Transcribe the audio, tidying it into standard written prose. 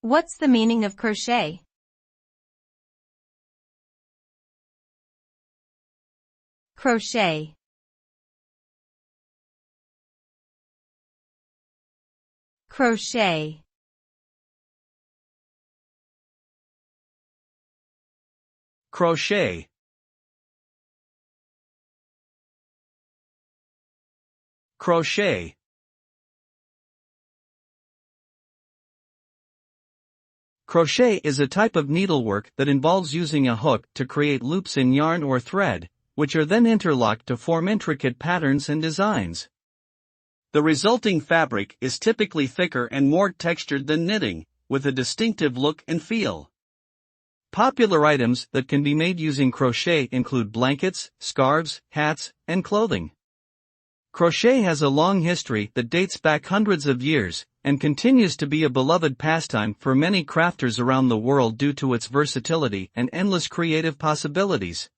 What's the meaning of crochet? Crochet. Crochet. Crochet. Crochet. Crochet is a type of needlework that involves using a hook to create loops in yarn or thread, which are then interlocked to form intricate patterns and designs. The resulting fabric is typically thicker and more textured than knitting, with a distinctive look and feel. Popular items that can be made using crochet include blankets, scarves, hats, and clothing. Crochet has a long history that dates back hundreds of years, and continues to be a beloved pastime for many crafters around the world due to its versatility and endless creative possibilities.